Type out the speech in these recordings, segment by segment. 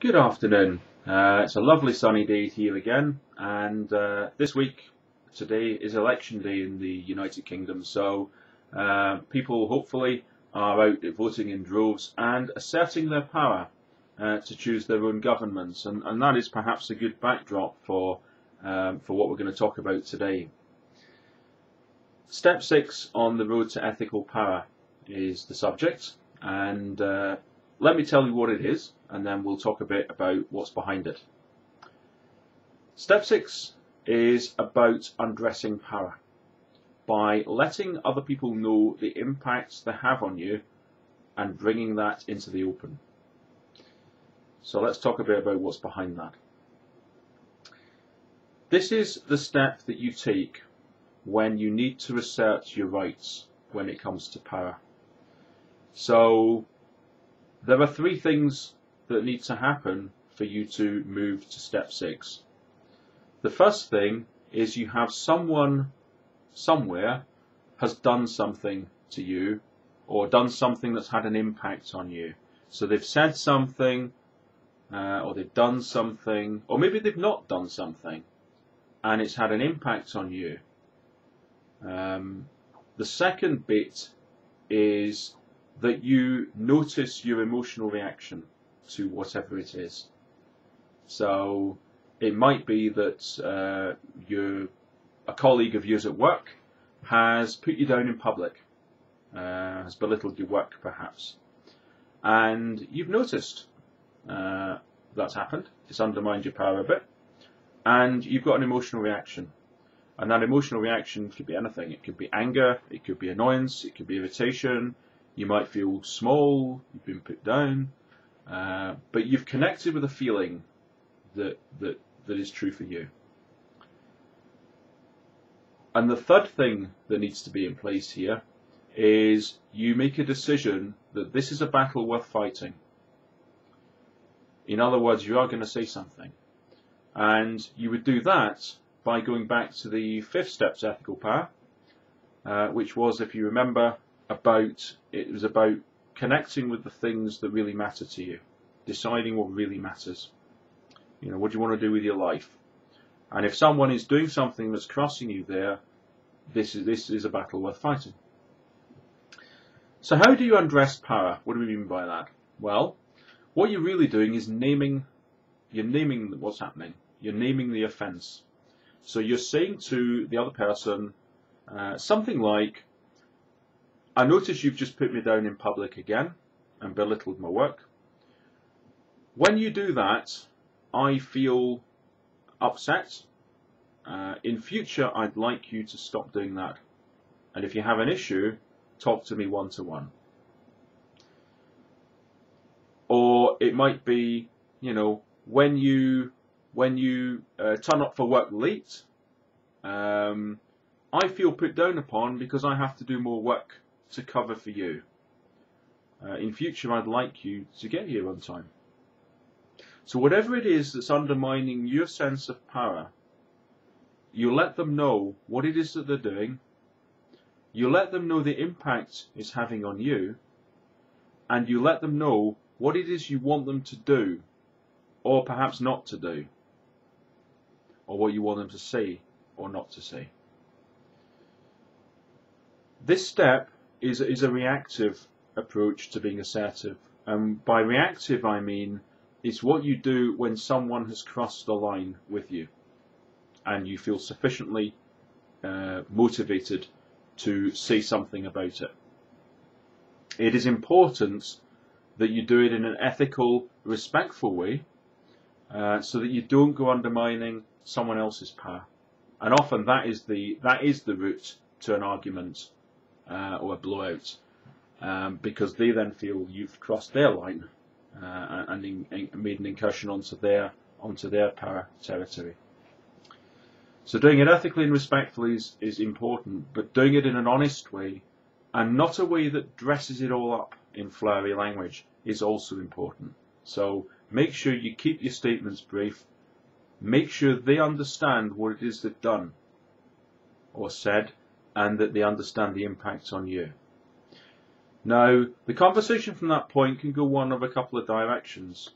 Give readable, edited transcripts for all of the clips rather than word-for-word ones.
Good afternoon. It's a lovely sunny day here again, and this week, today is election day in the United Kingdom, so people hopefully are out voting in droves and asserting their power to choose their own governments, and that is perhaps a good backdrop for what we're going to talk about today. Step 6 on the road to ethical power is the subject, and let me tell you what it is, and then we'll talk a bit about what's behind it. Step 6 is about undressing power, by letting other people know the impacts they have on you and bringing that into the open. So let's talk a bit about what's behind that. This is the step that you take when you need to assert your rights when it comes to power. So there are three things that need to happen for you to move to step 6. The first thing is you have someone somewhere has done something to you or done something that's had an impact on you. So they've said something or they've done something, or maybe they've not done something and it's had an impact on you. The second bit is that you notice your emotional reaction to whatever it is. So it might be that a colleague of yours at work has put you down in public, has belittled your work perhaps, and you've noticed that's happened. It's undermined your power a bit, and you've got an emotional reaction. And that emotional reaction could be anything. It could be anger, it could be annoyance, it could be irritation. You might feel small, you've been put down, but you've connected with a feeling that is true for you. And the third thing that needs to be in place here is you make a decision that this is a battle worth fighting. In other words, you are going to say something. And you would do that by going back to the 5th step to ethical power, which was, if you remember, it was about connecting with the things that really matter to you, deciding what really matters. You know, what do you want to do with your life? And if someone is doing something that's crossing you there, this is a battle worth fighting. So how do you undress power? What do we mean by that? Well, what you're really doing is you're naming what's happening. You're naming the offence. So you're saying to the other person something like, I notice you've just put me down in public again and belittled my work. When you do that, I feel upset. In future, I'd like you to stop doing that. And if you have an issue, talk to me one-to-one. Or it might be, you know, when you turn up for work late, I feel put down upon because I have to do more work to cover for you. In future, I'd like you to get here on time. So whatever it is that's undermining your sense of power, you let them know what it is that they're doing, you let them know the impact it's having on you, and you let them know what it is you want them to do, or perhaps not to do, or what you want them to say or not to say. This step is a reactive approach to being assertive. And by reactive, I mean it's what you do when someone has crossed the line with you and you feel sufficiently motivated to say something about it. It is important that you do it in an ethical, respectful way so that you don't go undermining someone else's power. And often that is the route to an argument or a blowout, because they then feel you've crossed their line and made an incursion onto their power territory. So doing it ethically and respectfully is important, but doing it in an honest way and not a way that dresses it all up in flowery language is also important. So make sure you keep your statements brief. Make sure they understand what it is they've done or said, and that they understand the impact on you. Now, the conversation from that point can go one of a couple of directions.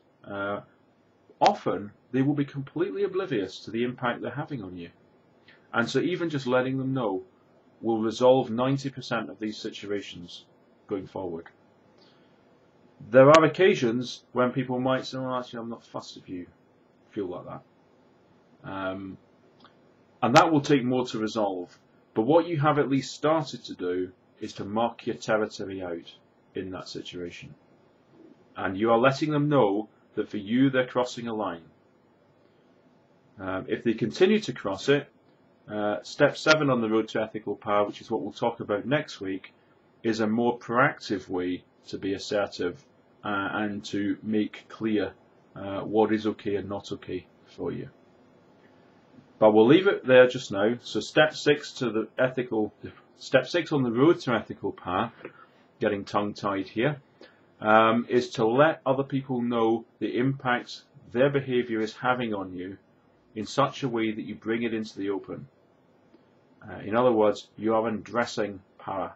often they will be completely oblivious to the impact they're having on you. And so even just letting them know will resolve 90% of these situations going forward. There are occasions when people might say, well, actually, I'm not fussed if you feel like that. And that will take more to resolve. But what you have at least started to do is to mark your territory out in that situation. And you are letting them know that for you, they're crossing a line. If they continue to cross it, step 7 on the road to ethical power, which is what we'll talk about next week, is a more proactive way to be assertive and to make clear what is okay and not okay for you. But we'll leave it there just now. So step 6 on the road to ethical power, getting tongue-tied here, is to let other people know the impact their behaviour is having on you in such a way that you bring it into the open. In other words, you are undressing power.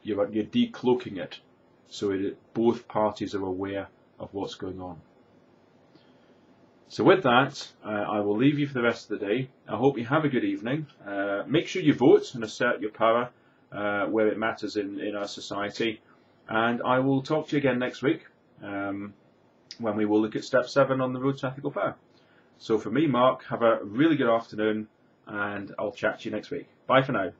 You're decloaking it so that both parties are aware of what's going on. So with that, I will leave you for the rest of the day. I hope you have a good evening. Make sure you vote and assert your power where it matters in our society. And I will talk to you again next week when we will look at step 7 on the road to ethical power. So for me, Mark, have a really good afternoon, and I'll chat to you next week. Bye for now.